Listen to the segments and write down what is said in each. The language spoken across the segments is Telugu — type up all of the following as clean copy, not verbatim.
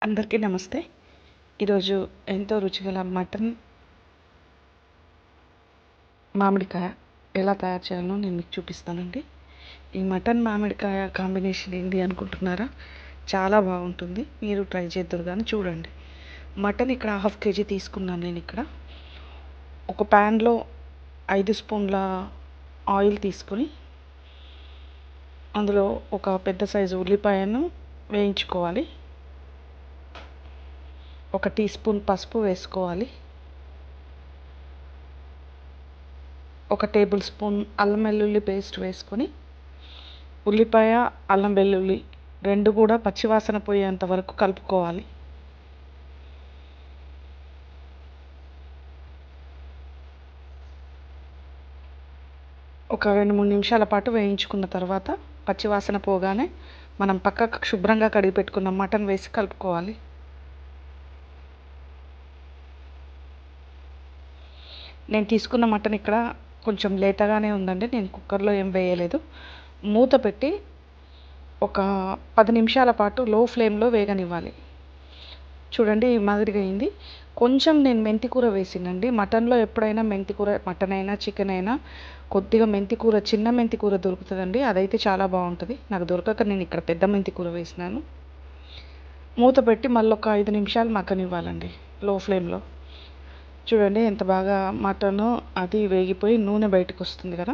అందరికీ నమస్తే. ఈరోజు ఎంతో రుచిగల మటన్ మామిడికాయ ఎలా తయారు చేయాలో నేను మీకు చూపిస్తానండి. ఈ మటన్ మామిడికాయ కాంబినేషన్ ఏంటి అనుకుంటున్నారా? చాలా బాగుంటుంది. మీరు ట్రై చేద్దురు కానీ చూడండి. మటన్ ఇక్కడ 1/2 kg తీసుకున్నాను. నేను ఇక్కడ ఒక ప్యాన్లో 5 స్పూన్ల ఆయిల్ తీసుకొని అందులో ఒక పెద్ద సైజు ఉల్లిపాయను వేయించుకోవాలి. 1 టీ స్పూన్ పసుపు వేసుకోవాలి. 1 టేబుల్ స్పూన్ అల్లం వెల్లుల్లి పేస్ట్ వేసుకొని ఉల్లిపాయ అల్లం వెల్లుల్లి రెండు కూడా పచ్చివాసన పోయేంత వరకు కలుపుకోవాలి. ఒక 2-3 నిమిషాల పాటు వేయించుకున్న తర్వాత పచ్చివాసన పోగానే మనం పక్కకు శుభ్రంగా కడిగి పెట్టుకున్న మటన్ వేసి కలుపుకోవాలి. నేను తీసుకున్న మటన్ ఇక్కడ కొంచెం లేతగానే ఉందండి. నేను కుక్కర్లో ఏం వేయలేదు. మూత పెట్టి ఒక 10 నిమిషాల పాటు లో ఫ్లేమ్లో వేగనివ్వాలి. చూడండి ఈ మాదిరిగా అయింది. కొంచెం నేను మెంతికూర వేసినండి. మటన్లో ఎప్పుడైనా మెంతికూర, మటన్ అయినా చికెన్ అయినా కొద్దిగా మెంతికూర, చిన్న మెంతికూర దొరుకుతుందండి. అదైతే చాలా బాగుంటుంది. నాకు దొరకక నేను ఇక్కడ పెద్ద మెంతికూర వేసినాను. మూత పెట్టి మళ్ళీ ఒక 5 నిమిషాలు మగ్గనివ్వాలండి లో ఫ్లేమ్లో. చూడండి ఎంత బాగా మటను అది వేగిపోయి నూనె బయటకు వస్తుంది కదా.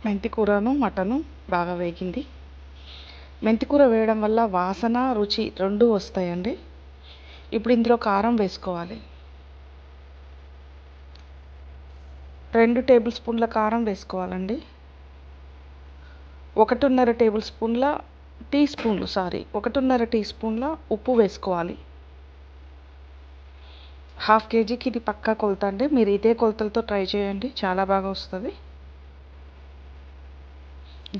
మెంతికూరను మటను బాగా వేగింది. మెంతికూర వేయడం వల్ల వాసన రుచి రెండు వస్తాయండి. ఇప్పుడు ఇందులో కారం వేసుకోవాలి. 2 టేబుల్ స్పూన్ల కారం వేసుకోవాలండి. 1.5 టేబుల్ స్పూన్ల 1.5 టీ స్పూన్ల ఉప్పు వేసుకోవాలి. 1/2 kgకి ఇది పక్కా కొలత అండి. మీరు ఇదే కొలతలతో ట్రై చేయండి, చాలా బాగా వస్తుంది.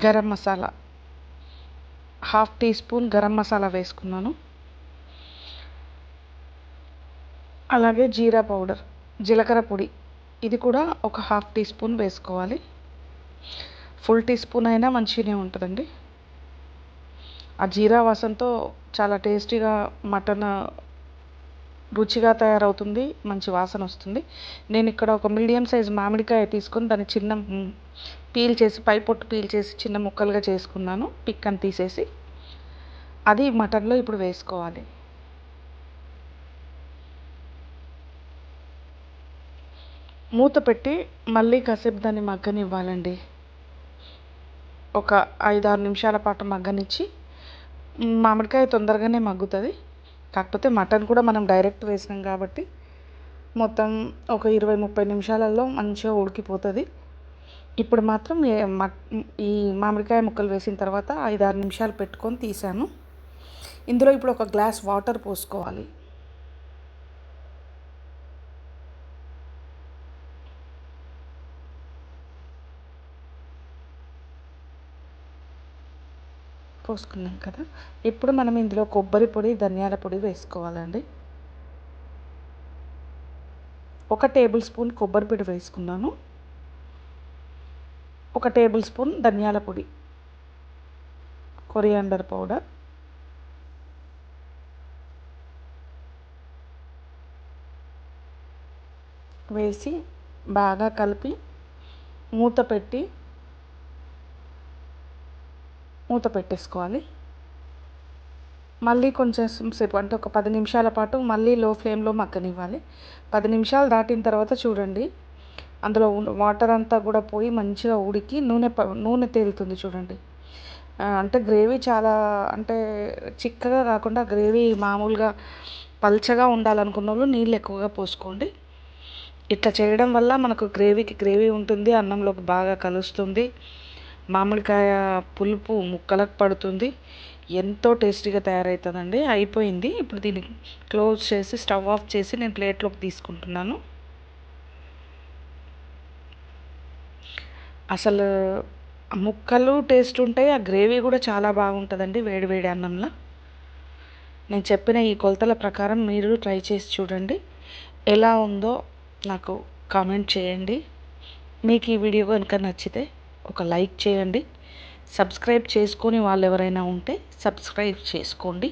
గరం మసాలా 1/2 టీ స్పూన్ గరం మసాలా వేసుకున్నాను. అలాగే జీరా పౌడర్, జీలకర్ర పొడి ఇది కూడా ఒక 1/2 టీ స్పూన్ వేసుకోవాలి. ఫుల్ టీ స్పూన్ అయినా మంచిగానే ఉంటుందండి. ఆ జీరా వాసనతో చాలా టేస్టీగా మటన్ రుచిగా తయారవుతుంది, మంచి వాసన వస్తుంది. నేను ఇక్కడ ఒక మీడియం సైజ్ మామిడికాయ తీసుకొని దాన్ని చిన్న పీల్ చేసి పై పొట్టు పీల్ చేసి చిన్న ముక్కలుగా చేసుకున్నాను. పిక్కని తీసేసి అది మటన్లో ఇప్పుడు వేసుకోవాలి. మూత పెట్టి మళ్ళీ కాసేపు దాన్ని మగ్గనివ్వాలండి. ఒక 5-6 నిమిషాల పాటు మగ్గనిచ్చి, మామిడికాయ తొందరగానే మగ్గుతుంది. కాకపోతే మటన్ కూడా మనం డైరెక్ట్ వేసినాం కాబట్టి మొత్తం ఒక 20-30 నిమిషాలలో మంచిగా ఉడికిపోతుంది. ఇప్పుడు మాత్రం ఈ మామిడికాయ ముక్కలు వేసిన తర్వాత 5-6 నిమిషాలు పెట్టుకొని తీసాను. ఇందులో ఇప్పుడు ఒక గ్లాస్ వాటర్ పోసుకోవాలి. పోసుకున్నాం కదా. ఇప్పుడు మనం ఇందులో కొబ్బరి పొడి, ధనియాల పొడి వేసుకోవాలండి. 1 టేబుల్ స్పూన్ కొబ్బరి పొడి వేసుకున్నాను. 1 టేబుల్ స్పూన్ ధనియాల పొడి, కొరియాండర్ పౌడర్, వేసి బాగా కలిపి మూత పెట్టేసుకోవాలి. మళ్ళీ కొంచెం సేపు అంటే ఒక 10 నిమిషాల పాటు మళ్ళీ లో ఫ్లేమ్లో మగ్గనివ్వాలి. 10 నిమిషాలు దాటిన తర్వాత చూడండి అందులో వాటర్ అంతా కూడా పోయి మంచిగా ఉడికి నూనె తేలుతుంది చూడండి. అంటే గ్రేవీ చాలా అంటే చిక్కగా కాకుండా గ్రేవీ మామూలుగా పల్చగా ఉండాలనుకున్న వాళ్ళు నీళ్ళు ఎక్కువగా పోసుకోండి. ఇట్లా చేయడం వల్ల మనకు గ్రేవీకి గ్రేవీ ఉంటుంది, అన్నంలోకి బాగా కలుస్తుంది, మామిడికాయ పులుపు ముక్కలకు పడుతుంది, ఎంతో టేస్టీగా తయారవుతుందండి. అయిపోయింది. ఇప్పుడు దీన్ని క్లోజ్ చేసి స్టవ్ ఆఫ్ చేసి నేను ప్లేట్లోకి తీసుకుంటున్నాను. అసలు ముక్కలు టేస్ట్ ఉంటాయి, ఆ గ్రేవీ కూడా చాలా బాగుంటుందండి వేడి వేడి అన్నంలో. నేను చెప్పిన ఈ కొలతల ప్రకారం మీరు ట్రై చేసి చూడండి. ఎలా ఉందో నాకు కామెంట్ చేయండి. మీకు ఈ వీడియో కనుక నచ్చితే ఒక లైక్ చేయండి, సబ్స్క్రైబ్ చేసుకొని వాళ్ళు ఎవరైనా ఉంటే సబ్స్క్రైబ్ చేసుకోండి.